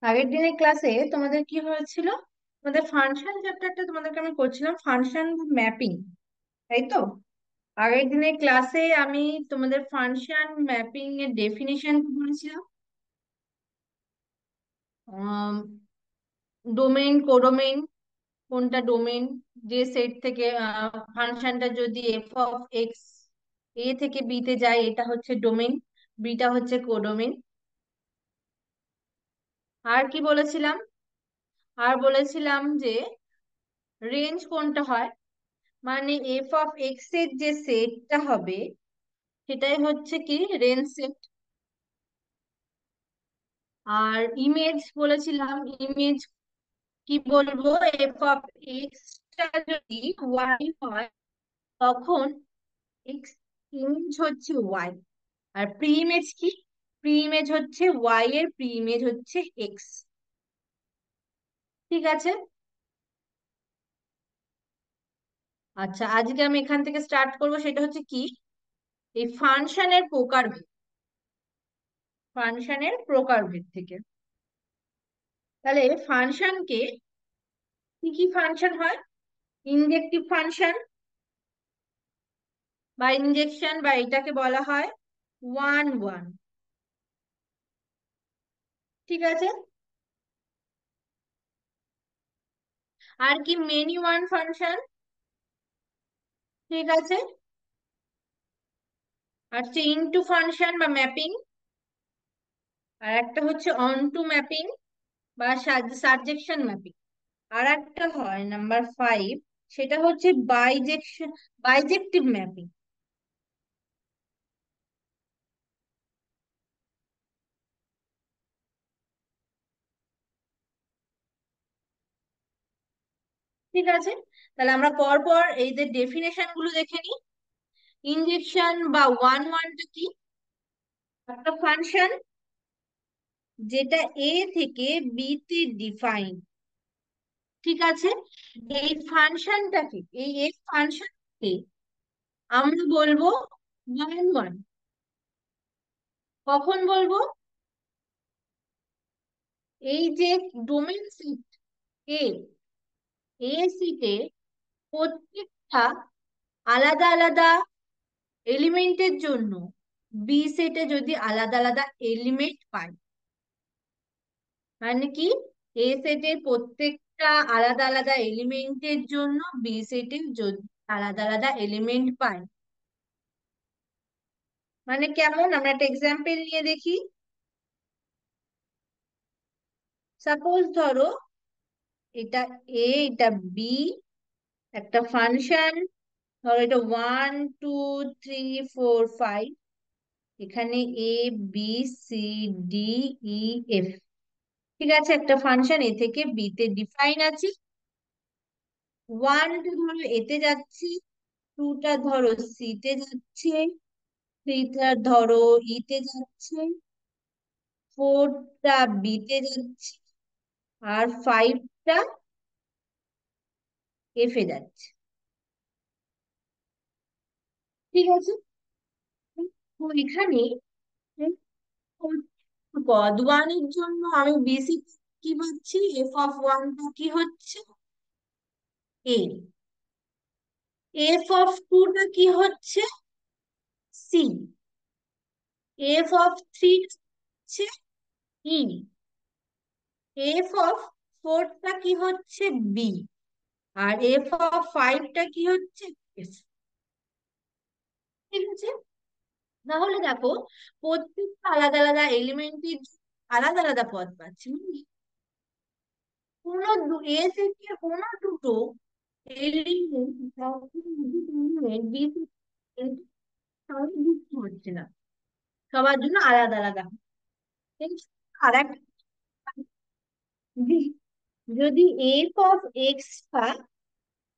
আগের দিনের ক্লাসে তোমাদের কি হয়েছিল? তোমাদের ফাংশন চ্যাপ্টারটা তোমাদেরকে আমি করছিলাম, ফাংশন ম্যাপিং, তাই তো? আগের দিনের ক্লাসে আমি তোমাদের ফাংশন ম্যাপিং এর ডেফিনিশন বলেছিলাম। ডোমেইন, কোডোমেইন, কোনটা ডোমেইন, যে সেট থেকে ফাংশনটা যদি এফ অফ এক্স এ থেকে বি তে যায়, এটা হচ্ছে ডোমেইন, বিটা হচ্ছে কোডোমেইন। আর কি বলেছিলাম? আর বলেছিলাম যে রেঞ্জ কোনটা হয়, মানে এফ অফ এক্স এর যে সেটটা হবে সেটাই হচ্ছে কি রেঞ্জ সেট। আর ইমেজ বলেছিলাম, ইমেজ কি বলবো, এফ অফ এক্স টা যদি ওয়াই হয় তখন এক্স ইমেজ হচ্ছে ওয়াই। আর প্রি ইমেজ কি? প্রি ইমেজ হচ্ছে ওয়াই এর প্রি ইমেজ হচ্ছে এক্স। ঠিক আছে। আচ্ছা, আজকে আমি এখান থেকে স্টার্ট করব, সেটা হচ্ছে কি, এই ফাংশনের প্রকারভেদ, ফাংশনের প্রকারভেদ থেকে। তাহলে ফাংশনকে কি কি ফাংশন হয়? ইনজেক্টিভ ফাংশন বা ইনজেকশন, বা এটাকে বলা হয় ওয়ান ওয়ান। ঠিক আছে। আর কি মেনি ওয়ান ফাংশন। ঠিক আছে। আর হচ্ছে ইনটু ফাংশন বা ম্যাপিং। আর একটা হচ্ছে অন টু ম্যাপিং বা সাবজেকশন ম্যাপিং। আর একটা হয় নাম্বার 5, সেটা হচ্ছে বাইজেকশন, বাইজেক্টিভ ম্যাপিং। ঠিক আছে। তাহলে আমরা পর পর এই যে ডেফিনেশন গুলো দেখে নিই। ইনজেকশন বা ওয়ান ওয়ানটা কি? একটা ফাংশন যেটা এ থেকে বি তে ডিফাইন। ঠিক আছে। এই ফাংশনটাকে, এই ফাংশনকে আমরা বলবো ওয়ান ওয়ান। কখন বলবো? এই যে ডোমেন সেট এ, এ সেটে প্রত্যেকটা আলাদা আলাদা এলিমেন্টের জন্য বি সেটে যদি আলাদা আলাদা এলিমেন্ট পাই, মানে কি, এ সেটের প্রত্যেকটা আলাদা আলাদা এলিমেন্টের জন্য বি সেটের যদি আলাদা আলাদা এলিমেন্ট পাই, মানে কেমন, আমরা একটা এক্সাম্পল নিয়ে দেখি। সাপোজ ধরো এটা এ, এটা বি, একটা ফাংশন, ধরো এটা 1 2 3 4 5, এখানে A B C D E F. ঠিক আছে, একটা ফাংশন এ থেকে বি তে ডিফাইন আছে। ওয়ানটা ধরো এতে যাচ্ছে, টুটা ধরো সি তে যাচ্ছে, থ্রিটা ধরো ই তে যাচ্ছে, ফোরটা বি তে যাচ্ছে, আর ফাইভটা এফ এ যাচ্ছে। ঠিক আছে। তো এখানে পদ ওয়ানের জন্য আমি বিসি কি পাচ্ছি, এফ অফ ওয়ানটা কি হচ্ছে এ, এফ অফ টুটা কি হচ্ছে সি, এফ অফ থ্রি হচ্ছে ই, এফ অফ ফোরটা কি হচ্ছে বি, আর এফ অফ ফাইভটা কি হচ্ছে এস। ঠিক আছে। তাহলে দেখো, প্রত্যেকটা আলাদা আলাদা এলিমেন্টের আলাদা আলাদা পদ পাচ্ছি, মানে কোনো এ থেকে কোনো দুটো এলিমেন্ট বি তাহলে যুক্ত হচ্ছে না, সবার জন্য আলাদা আলাদা। আর একটা দিক, যদি এফ অফ এক্সটা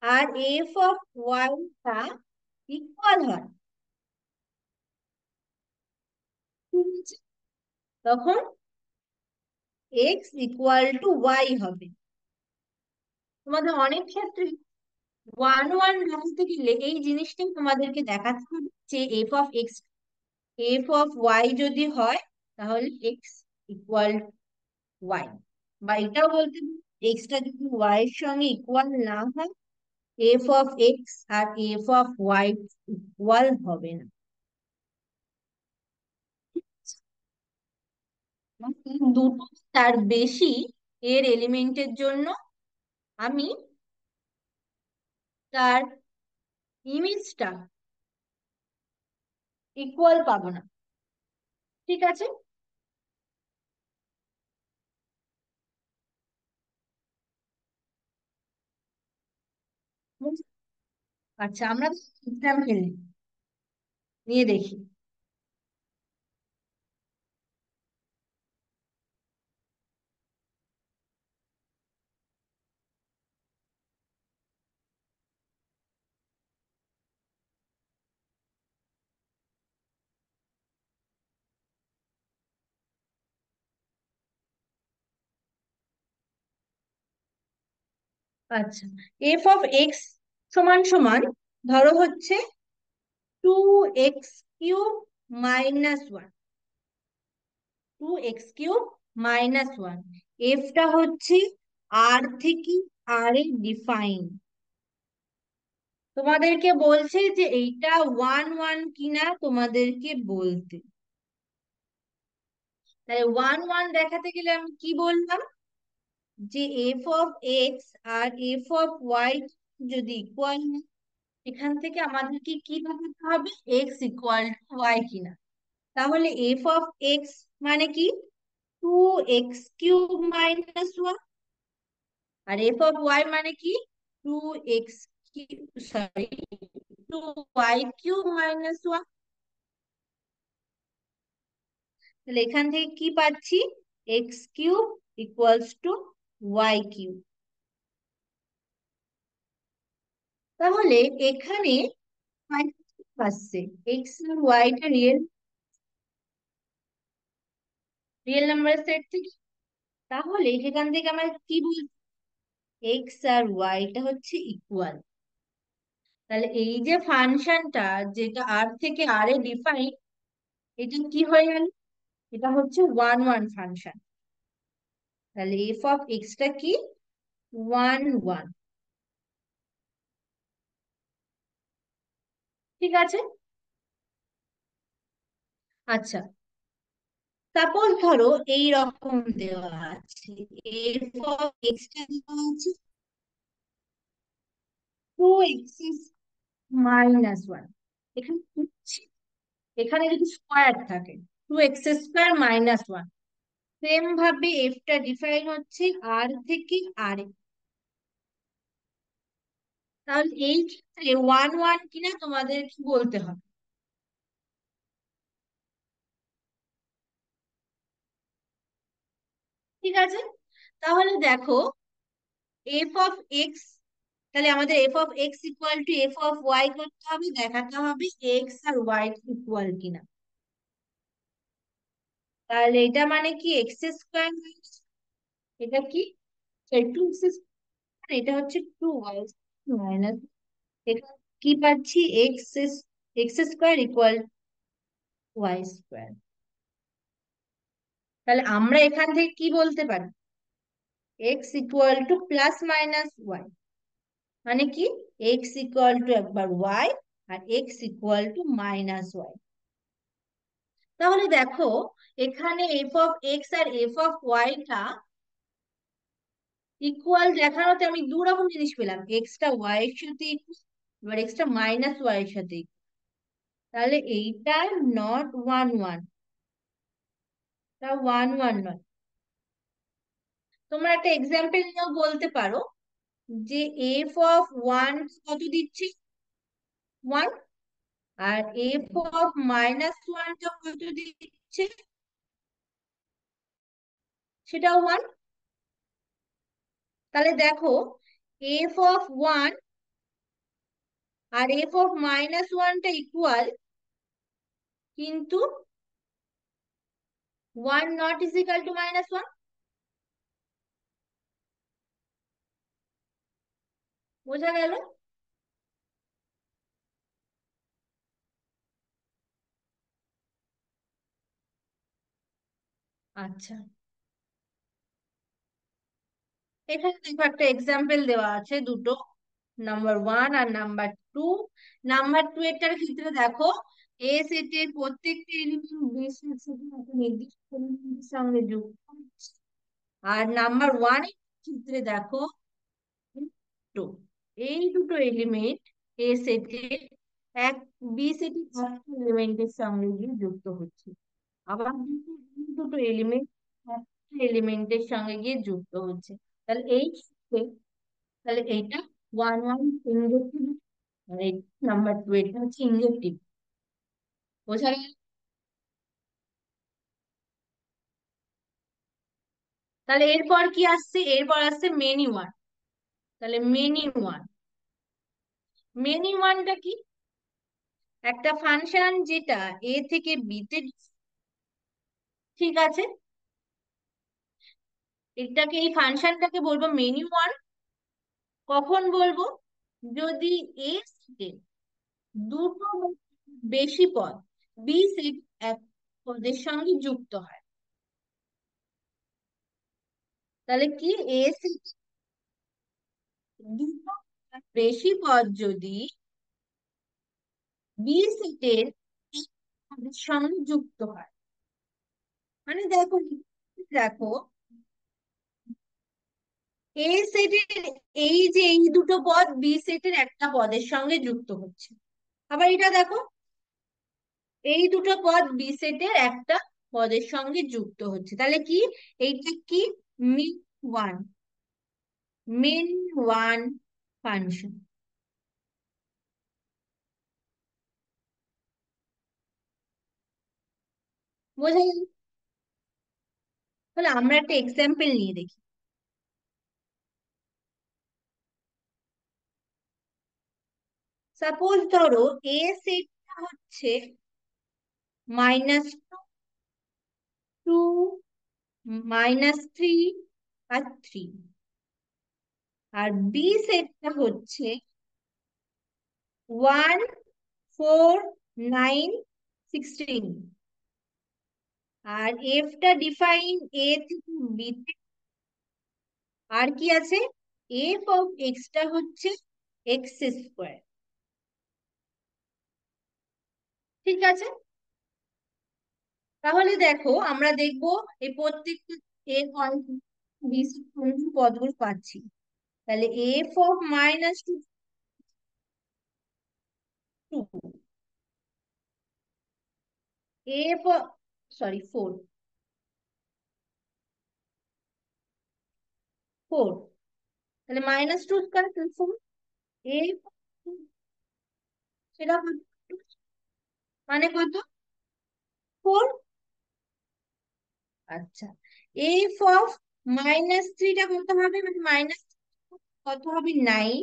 আর এফ অফ ওয়াইটা ইকুয়াল হয়, ঠিক আছে, তখন এক্স ইকুয়াল টু ওয়াই হবে। তোমাদের অনেক ক্ষেত্রে ওয়ান ওয়ান বলতে গেলে এই জিনিসটাই তোমাদেরকে দেখাতে হবে যে F of X, F of Y যদি হয় তাহলে এক্স ইকুয়াল ওয়াই। বা এটাও বলতে পারি এক্সটা যদি ওয়াই এর সঙ্গে ইকুয়াল না হয়, এফ অফ এক্স আর এফ অফ ওয়াই ইকুয়াল হবে না। দুটো তার বেশি এর এলিমেন্টের জন্য আমি তার ইমেজটা ইকুয়াল পাবো না। ঠিক আছে। আচ্ছা, আমরা এক্সাম্পল নিয়ে দেখি। আচ্ছা, এফ অফ এক্স সমান সমান ধরো হচ্ছে 2x³ - 1, 2x³ - 1। এফটা হচ্ছে আর থেকে আর এ ডিফাইন। তোমাদেরকে বলছে যে এইটা 1 1 কিনা তোমাদেরকে বলতে। তাহলে 1 1 দেখাতে গেলে আমি কি বললাম, যে এফ অফ এক্স আর এফ অফ ওয়াই যদি ইকুয়াল, এখান থেকে আমাদেরকে কি দেখাতে হবে, এক্স ইকুয়াল টু ওয়াই কিনা। তাহলে এফ অফ এক্স মানে কি, 2x³ - 1, R F of Y মানে কি, 2x কিউব, সরি, 2y³ - 1। তাহলে এখান থেকে কি পাচ্ছি, x³ ইকুয়ালস টু y³। তাহলে এখানে আসছে এক্স আর ওয়াইটা রিয়েল রিয়েল নাম্বারের সেট থেকে। তাহলে সেখান থেকে আমরা কি বলছি, এক্স আর ওয়াইটা হচ্ছে ইকুয়াল। তাহলে এই যে ফাংশনটা, যেটা আর থেকে আর এ ডিফাইন, এটা কি হয়ে গেল, এটা হচ্ছে 1 1 ফাংশন। তাহলে এফ অফ এক্সটা কি, 1 1। ঠিক আছে। আচ্ছা, সাপোজ ধরো এই রকম দেওয়া আছে, এফ অফ এক্সটা দেওয়া আছে 2x - 1। এখানে কি হচ্ছে? এখানে যদি স্কোয়ার থাকে, 2x² - 1, সেম ভাবে এফটা ডিফাইন হচ্ছে আর থেকে আর এ। তাহলে এই ক্ষেত্রে 1 1 কিনা তোমাদের কি বলতে হবে। ঠিক আছে। তাহলে দেখো, এফ অফ এক্স, তাহলে আমাদের F of X equal to F of Y করতে হবে, দেখাতে হবে এক্স আর ওয়াই ইকুয়াল কিনা। তাহলে এটা মানে কি, x², এটা কি, 2x, এটা হচ্ছে 2y মাইনাস, এটা কি পাচ্ছি, x² ইকুয়াল y²। তাহলে আমরা এখান থেকে কি বলতে পারি, X equal to plus minus Y, মানে কি, এক্স ইকুয়াল টু একবার ওয়াই আর X equal to minus Y. তাহলে দেখো, এখানে এফ অফ এক্স আর এফ অফ ওয়াইটা ইকুয়াল দেখানোতে আমি দু রকম জিনিস পেলাম, এক্সটা ওয়াই এর সাথে equal, এবার এক্সটা মাইনাস ওয়াই এর সাথে equal। তাহলে এইটা নট 1 1, তা 1 1 নয়। তোমরা একটা এক্সাম্পল নিয়েও বলতে পারো, যে এফ অফ ওয়ান কত দিচ্ছে, 1, আর এফ অফ -1টা কত দিচ্ছে, সেটাও 1। তাহলে দেখো, এফ অফ ওয়ান আর এফ অফ -1টা ইকুয়াল, কিন্তু 1 ≠ = -1। বোঝা গেল? আচ্ছা, এখানে দেখো একটা এক্সাম্পল দেওয়া আছে দুটো, নাম্বার ওয়ান আর নাম্বার টু। নাম্বার টু এটার ক্ষেত্রে দেখো এ সেটের প্রত্যেকটা এলিমেন্ট বি সেটের সাথে একটা নির্দিষ্ট এলিমেন্টের সঙ্গে যুক্ত হচ্ছে। আর নাম্বার ওয়ান এর ক্ষেত্রে দেখো দুটো, এই দুটো এলিমেন্ট এ সেটের এক বি সেটের একটা এলিমেন্টের সঙ্গে গিয়ে যুক্ত হচ্ছে। আবার কিন্তু এই দুটো এলিমেন্ট একটা এলিমেন্টের সঙ্গে গিয়ে যুক্ত হচ্ছে। তাহলে এই ক্ষেত্রে, তাহলে এইটা ওয়ান ওয়ান ইনজেক্টিভ, আর এই নাম্বার টু এটা হচ্ছে ইনজেক্টিভ। বোঝা গেল? তাহলে এরপর কি আসছে, এরপর আসছে মেনি ওয়ান। তাহলে মেনি ওয়ান, মেনি ওয়ানটা কি? একটা ফাংশন যেটা এ থেকে বি তে, ঠিক আছে, এটাকে এই ফাংশনটাকে বলবো মেনি ওয়ান। কখন বলবো? যদি এ সেটে দুটো বা বেশি পদ বি সেট এক পদের সঙ্গে যুক্ত হয়। তাহলে কি, এ সেট দুটো বা বেশি পদ যদি বি সেটের এক পদের সঙ্গে যুক্ত হয়, মানে দেখো, দেখো এ সেটের এই যে এই দুটো পদ বি সেটের একটা পদের সঙ্গে যুক্ত হচ্ছে। আবার এটা দেখো, এই দুটো পদ বি সেটের একটা পদের সঙ্গে যুক্ত হচ্ছে। তাহলে কি, এইটা কি, many one, many one function. বোঝা গেল? তাহলে আমরা একটা এক্সাম্পল নিয়ে দেখি। সাপোজ ধরো এ সেটটা হচ্ছে -2, 2, -3 আর 3। আর বি সেটটা হচ্ছে 1, 4, 9, 16। আর এফটা ডিফাইন এ থেকে বি তে। আর কি আছে, এফ অফ এক্সটা হচ্ছে এক্স স্কোয়ার। ঠিক আছে, তাহলে দেখো আমরা দেখবো এই প্রত্যেকটা এ বি পদগুলো পাচ্ছি। তাহলে এফ অফ -2, এফ, সরি 4, 4, তাহলে -2 স্কোয়ার 4, এফ সেটা কত? মানে কত? 4। আচ্ছা, এফ অফ -3টা কত হবে, মানে মাইনাস কত হবে, 9।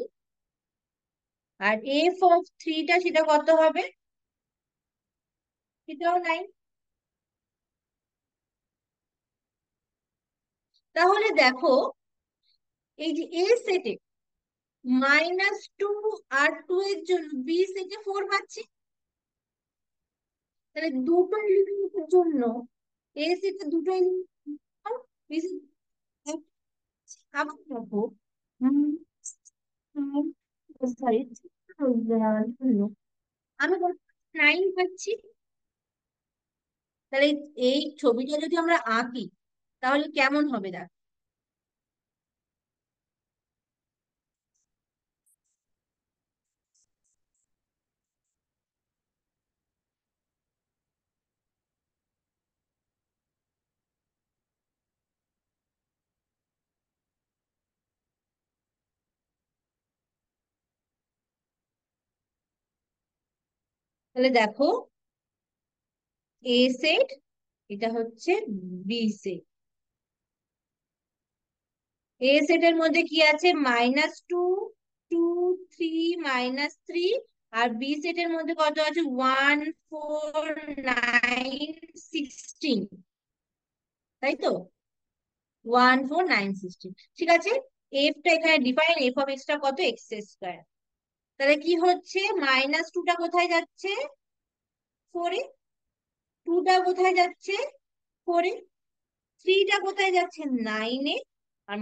আর এফ অফ থ্রিটা সেটা কত হবে, সেটাও 9। তাহলে দেখো এই যে এ সেটে -2 আর 2 এর জন্য বি সেটে 4 পাচ্ছি। তাহলে দুটো এলিমেন্টের জন্য এ সেটে দুটো এলিমেন্ট, বি সেটে। আবার দেখো, সরি, আমি 9 পাচ্ছি। তাহলে এই ছবিটা যদি আমরা আঁকি তাহলে কেমন হবে দেখ। তাহলে দেখো এ সেট, এটা হচ্ছে বি সেট। এ সেটের মধ্যে কি আছে, -2, 2, 3, -3। আর বি সেটের মধ্যে কত আছে, 1, 4, 9, 16। তাই তো, 1, 4, 9, 16। ঠিক আছে, এফটা এখানে ডিফাইন, এফ অফ এক্সটা কত, এক্স স্কোয়ার। তাহলে কি হচ্ছে, -2টা কোথায় যাচ্ছে, 4-এ। 2টা কোথায় যাচ্ছে, 4-এ। 3টা কোথায় যাচ্ছে, 9-এ। আর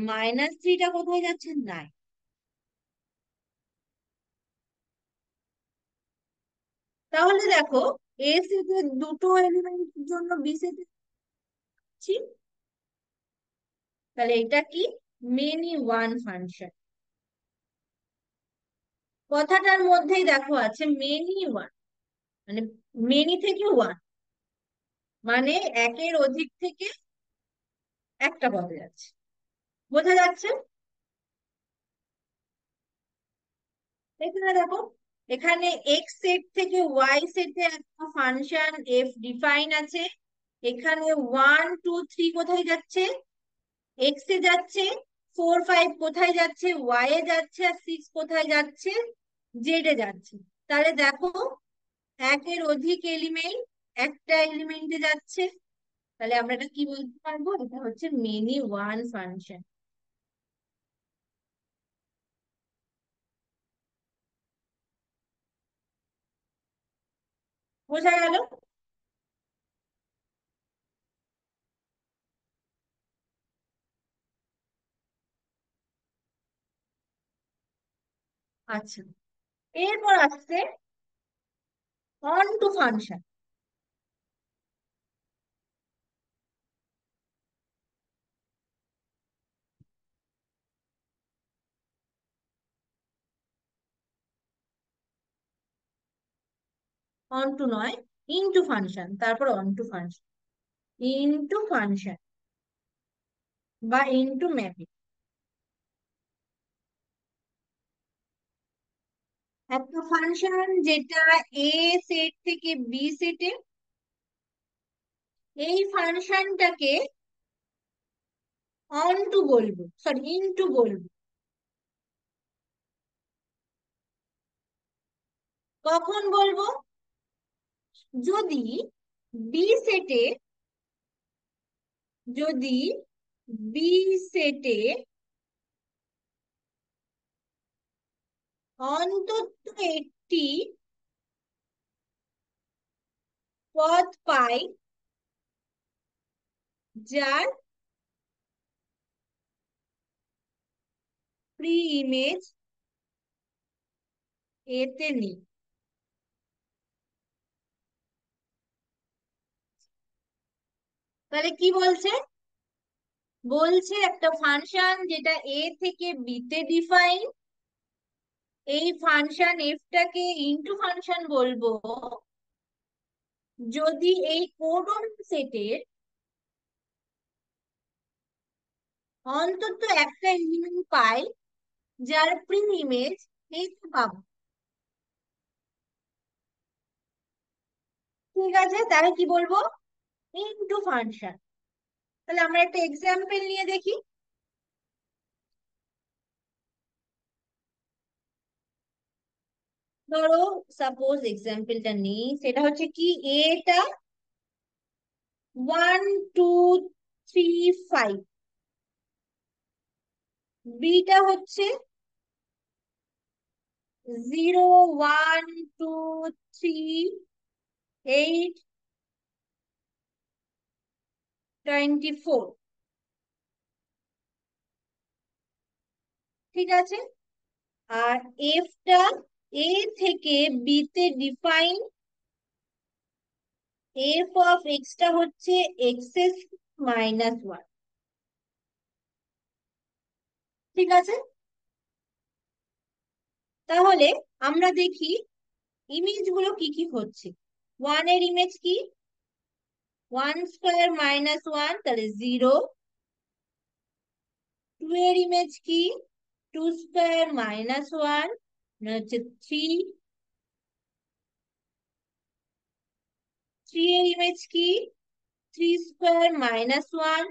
-3টা কোথায় যাচ্ছে? নাই। তাহলে দেখো, এ সেটের দুটো এলিমেন্টের জন্য বি সেটে, তাহলে এটা কি? Many one function. কথাটার মধ্যেই দেখো আছে মেনি ওয়ান, মানে মেনি থেকে ওয়ান, মানে একের অধিক থেকে একটা পদে যাচ্ছে। বোঝা যাচ্ছে? এখানে দেখো, এখানে এক্স সেট থেকে ওয়াই সেটে একটা ফাংশন এফ ডিফাইন আছে। এখানে 1 2 3 কোথায় যাচ্ছে? এক্স এ যাচ্ছে। 4 5 কোথায় যাচ্ছে? ওয়াই এ যাচ্ছে। আর 6 কোথায় যাচ্ছে? জেড এ যাচ্ছে। তাহলে দেখো, একের অধিক এলিমেন্ট একটা এলিমেন্টে যাচ্ছে। তাহলে আমরা এটা কি বলতে পারবো? এটা হচ্ছে মেনি ওয়ান ফাংশন। বোঝা গেল? আচ্ছা, এরপর আসছে onto function. Onto নয়, ইনটু ফাংশন, তারপর onto function, into function বা ইনটু ম্যাপিং। একটা ফাংশন যেটা এ সেট থেকে বি সেটে, এই ফাংশনটাকে অন টু বলবো, সরি ইনটু বলবো। কখন বলবো? যদি বি সেটে, যদি বি সেটে অন্তত একটি পদ পাই যার প্রি ইমেজ এতে নেই। তাহলে কি বলছে? বলছে একটা ফাংশন যেটা এ থেকে বি তে ডিফাইন, এই ফাংশন এফটাকে ইনটু ফাংশন বলবো যদি এই কোডন সেটের অন্তত একটা এলিমেন্ট পাই যার প্রি ইমেজ এইটা পাবো। ঠিক আছে, তাহলে কি বলবো? Into function. তাহলে আমরা একটা এক্সাম্পল নিয়ে দেখি। ধরো, সাপোজ এক্সাম্পলটা নেই, সেটা হচ্ছে কি, এটা 1 2 3 5, বিটা হচ্ছে 0 1 2 3 8 24। ঠিক আছে, আর এফটা এ থেকে বি তে ডিফাইন, এফ অফ এক্সটা হচ্ছে x⁻1। ঠিক আছে, তাহলে আমরা দেখি ইমেজ গুলো কি কি হচ্ছে। ওয়ান এর ইমেজ কি? 1² - 1, তাহলে 0। 2 এর ইমেজ কি? 2² - 1, হচ্ছে 3। 3 এর ইমেজ কি? 3² - 1,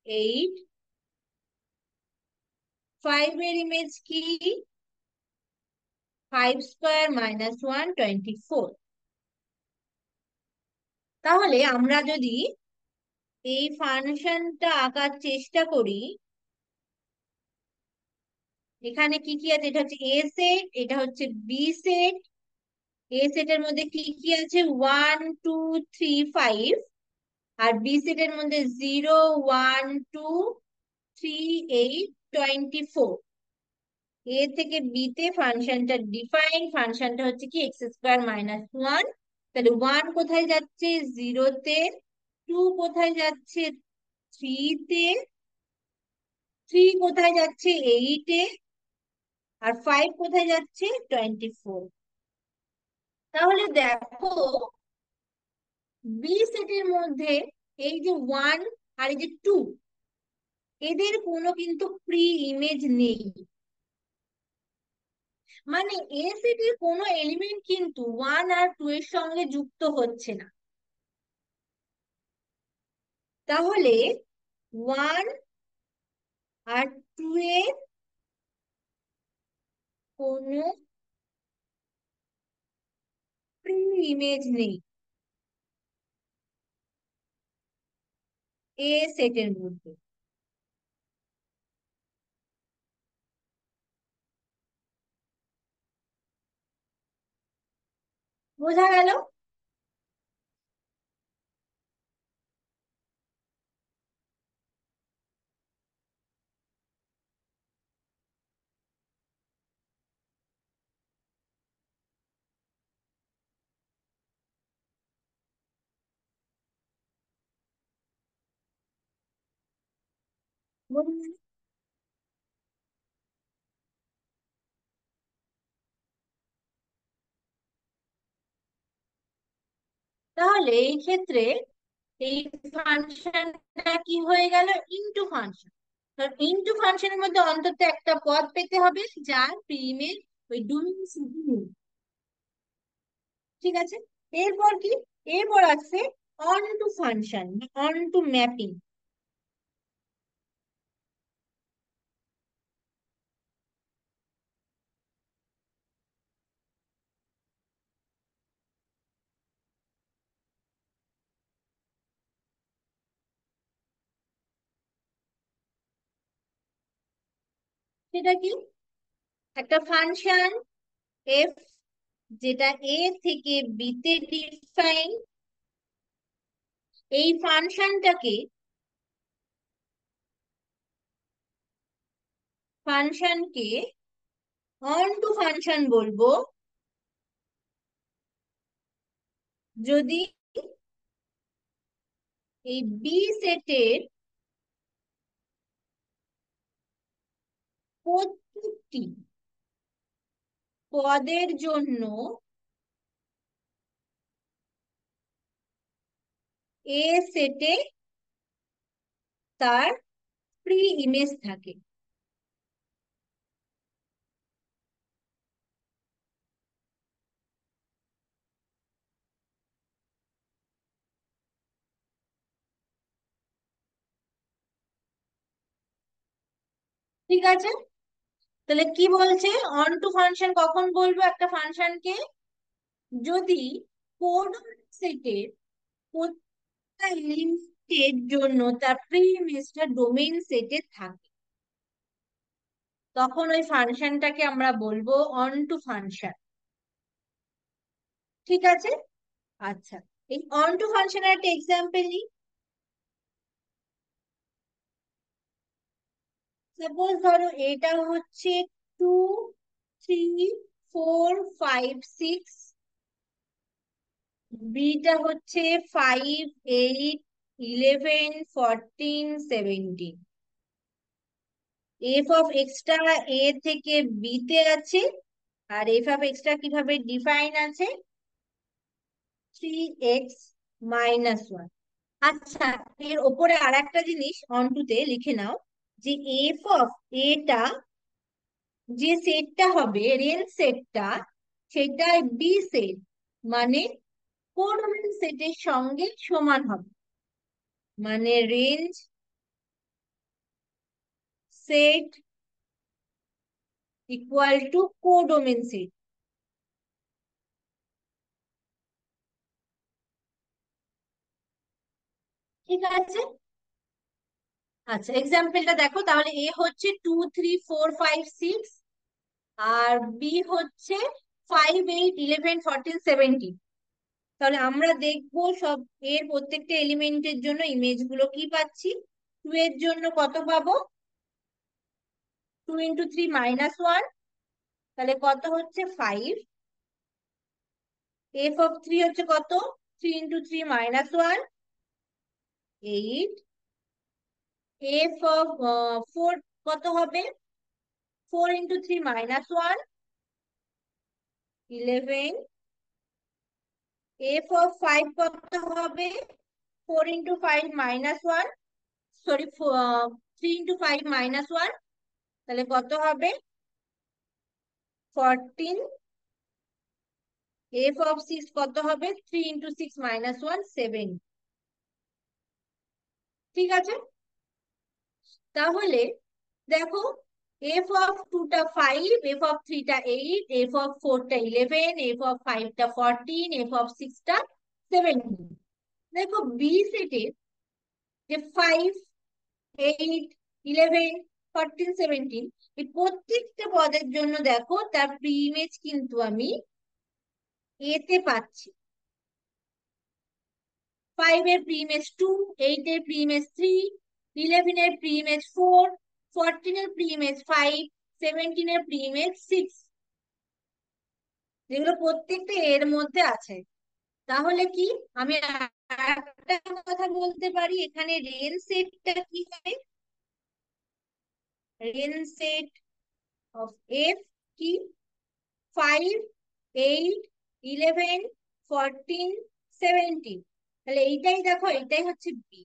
8। 5 এর ইমেজ কি? 5² - 1, 24। তাহলে আমরা যদি এই ফাংশনটা আঁকার চেষ্টা করি, এখানে কি কি আছে? এটা হচ্ছে এ সেট, এটা হচ্ছে বি সেট। এ সেটের মধ্যে কি কি আছে? 1 2 3 5। আর বি সেটের মধ্যে 0 1 2 3, 8, 24। এ থেকে বি তে ফাংশনটা ডিফাইন, ফাংশনটা হচ্ছে কি x² - 1। তাহলে 1 কোথায় যাচ্ছে, 0-তে। 2 কোথায় যাচ্ছে, 3-তে। 3 কোথায় যাচ্ছে, 8-এ। আর 5 কোথায় যাচ্ছে, 24। তাহলে দেখো, বি সেটের মধ্যে এই যে 1 আর এই যে 2, এদের কোনো কিন্তু প্রি ইমেজ নেই। মানে এ সেটের কোনো এলিমেন্ট কিন্তু 1 আর 2 এর সঙ্গে যুক্ত হচ্ছে না। তাহলে 1 আর 2 এর কোনো প্রি ইমেজ নেই এ সেটের মধ্যে। বোঝা গেল? বোঝা গেল? তাহলে এই ক্ষেত্রে এই ফাংশনটা কি হয়ে গেল, ইনটু ফাংশন। ইনটু ফাংশনের মধ্যে অন্তত একটা পদ পেতে হবে যার প্রি ইমেজ ওই ডুমিং সিটি নেই। ঠিক আছে, এরপর কি, এরপর আছে onto function, onto mapping. সেটা কি, একটা ফাংশন এফ, যেটা এ থেকে বি তে ডিফাইন, এই ফাংশনকে অন টু ফাংশন বলবো যদি এই বি সেটের প্রত্যেকটি পদের জন্য এ সেটে তার প্রি ইমেজ থাকে। ঠিক আছে, তাহলে কি বলছে, অন টু ফাংশন কখন বলবো একটা ফাংশনকে, যদি কোড সেটের প্রত্যেকটা এলিমেন্টের জন্য তার প্রি ইমেজটা ডোমেইন সেটে থাকে, তখন ওই ফাংশনটাকে আমরা বলবো অন টু ফাংশন। ঠিক আছে, আচ্ছা, এই অন টু ফাংশনের একটা এক্সাম্পল নিই। সাপোজ ধরো এটা হচ্ছে 2, 3, 4, 5, 6, বিটা হচ্ছে 5, 8, 11, 14, 17। f(x)টা এ থেকে বি তে আছে, আর f(x)টা কিভাবে ডিফাইন আছে, 3x - 1। আচ্ছা, এর ওপরে আর একটা জিনিস অনটুতে লিখে নাও, যে f(a)টা যে সেটটা হবে রেল সেটটা, সেটা বি সেট, মানে কোডমেন সেটের সঙ্গে সমান হবে। মানে range set equal to codomain set. ঠিক আছে, আচ্ছা এক্সাম্পলটা দেখো তাহলে, এ হচ্ছে 2, 3, 4, 5, 6, আর বি হচ্ছে 5, 8, 11, 14, 17। তাহলে আমরা দেখবো সব এর প্রত্যেকটা এলিমেন্টের জন্য ইমেজ গুলো কি পাচ্ছি। 2 এর জন্য কত পাবো, 2 × 3 - 1, তাহলে কত হচ্ছে 5। f(3) হচ্ছে কত, 3 × 3 - 1, 8। f(4) কত হবে, 4 × 3 - 1, 11। f(5) কত হবে, 4 × 5 - 1, সরি 3 × 5 - 1, তাহলে কত হবে 14। f(6) কত হবে, 3 × 6 - 1, 7। ঠিক আছে, তাহলে দেখো f(2) টা 5, f(3) টা 8, f(4) টা 11, f(5) টা 14, f(6) টা 17। দেখো বি সেটে যে 5, 8, 11, 14, 17, এই প্রত্যেকটা পদের জন্য দেখো তার প্রি ইমেজ কিন্তু আমি এ তে পাচ্ছি। 5 এর প্রি ইমেজ 2, 8 এর প্রি ইমেজ 3, 11 এর প্রি ইমেজ 4, 14 এর প্রি ইমেজ 5, 17 এর প্রি ইমেজ 6, যেগুলো প্রত্যেকটা এর মধ্যে আছে। তাহলে কি আমি একটা কথা বলতে পারি, এখানে রেঞ্জ সেটটা কি হবে, রেঞ্জ সেট অফ এফ কি, 5, 8, 11, 14, 17। তাহলে এইটাই দেখো, এইটাই হচ্ছে বি।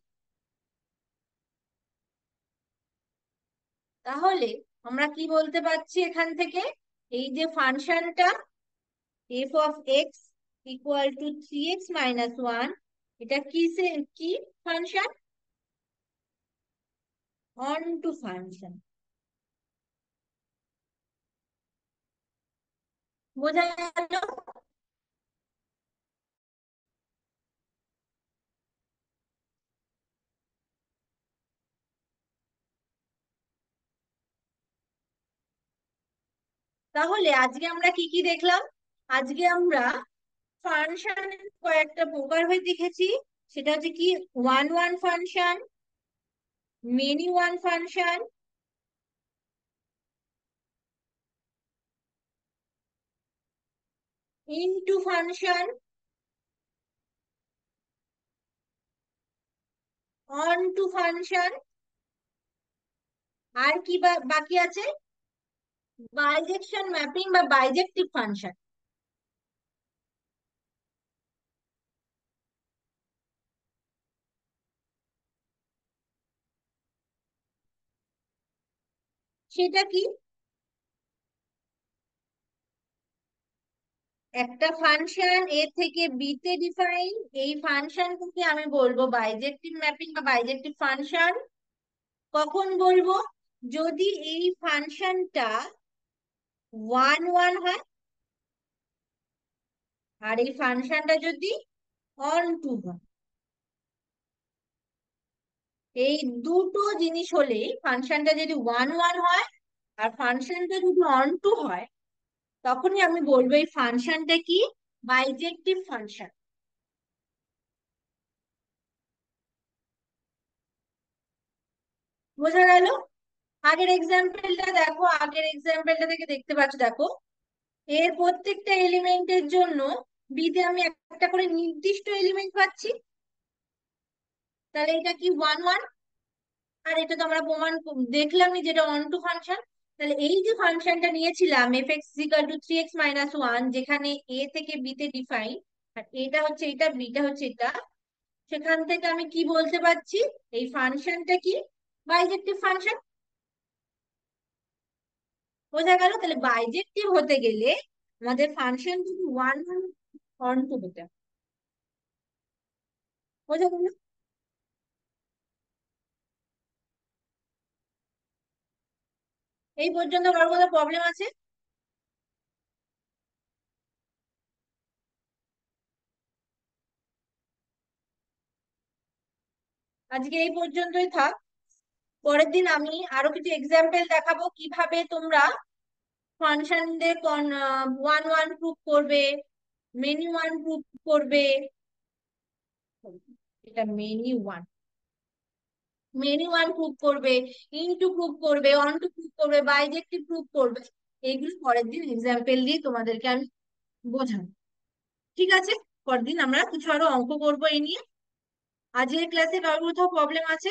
তাহলে আমরা কি বলতে পারছি এখান থেকে, এই যে ফাংশনটা f(x) = 3x - 1, এটা কি ফাংশন, অন টু ফাংশন। বোঝা গেল? তাহলে আজকে আমরা কি কি দেখলাম, আজকে আমরা ফাংশনের কয়েকটা প্রকারভেদ দেখেছি। সেটা হচ্ছে কি, one one function, many one function, into function, onto function, আর কি বাকি আছে, বাইজেকশন ম্যাপিং বা বাইজেক্টিভ ফাংশন। সেটা কি, একটা ফাংশন এ থেকে বি তে ডিফাইন, এই ফাংশনটাকে আমি বলবো বাইজেক্টিভ ম্যাপিং বা বাইজেক্টিভ ফাংশন। কখন বলবো, যদি এই ফাংশনটা ওয়ান ওয়ান হয়, আর এই ফাংশনটা যদি অন টু হয়। এই দুটো জিনিস হলেই, ফাংশনটা যদি ওয়ান ওয়ান হয় আর ফাংশনটা যদি অন টু হয়, তখনই আমি বলবো এই ফাংশনটা কি, বাইজেক্টিভ ফাংশন। বোঝা গেল? আগের এক্সাম্পলটা দেখো, আগের এক্সাম্পলটা থেকে দেখতে পাচ্ছ, দেখো এর প্রত্যেকটা এলিমেন্টের জন্য বিতে আমি একটা করে নির্দিষ্ট এলিমেন্ট পাচ্ছি। তাহলে এটা কি ওয়ান ওয়ান, আর এটা তো আমরা প্রমাণ দেখলামই যেটা অন টু ফাংশন। তাহলে এই যে ফাংশনটা নিয়েছিলাম f(x) = 3x - 1, যেখানে এ থেকে বি তে ডিফাইন, আর এটা হচ্ছে এটা, বিটা হচ্ছে এটা, সেখান থেকে আমি কি বলতে পারছি, এই ফাংশনটা কি, বাইজেক্টিভ ফাংশন। বোঝা গেল? তাহলে বাইজেক্টিভ হতে গেলে আমাদের ফাংশন যদি ওয়ান ওয়ান অন টু হতে হবে। বোঝা গেল? এই পর্যন্ত কারোর কোনো প্রবলেম আছে? আজকে এই পর্যন্তই থাক। পরের দিন আমি আরো কিছু এক্সাম্পল দেখাবো কিভাবে তোমরা ফাংশনদের ওয়ান ওয়ান প্রুফ করবে, মেনি ওয়ান প্রুফ করবে। এটা many one, many one prove করবে, ইনটু প্রুভ করবে, অন টু প্রুভ করবে, বাইজেক্টিভ প্রুভ করবে। এইগুলো পরের দিন এক্সাম্পল দিয়ে তোমাদেরকে আমি বোঝাবো। ঠিক আছে? পরের দিন আমরা কিছু আরো অঙ্ক করবো এই নিয়ে। আজকের ক্লাসে কারোর কোথাও প্রবলেম আছে?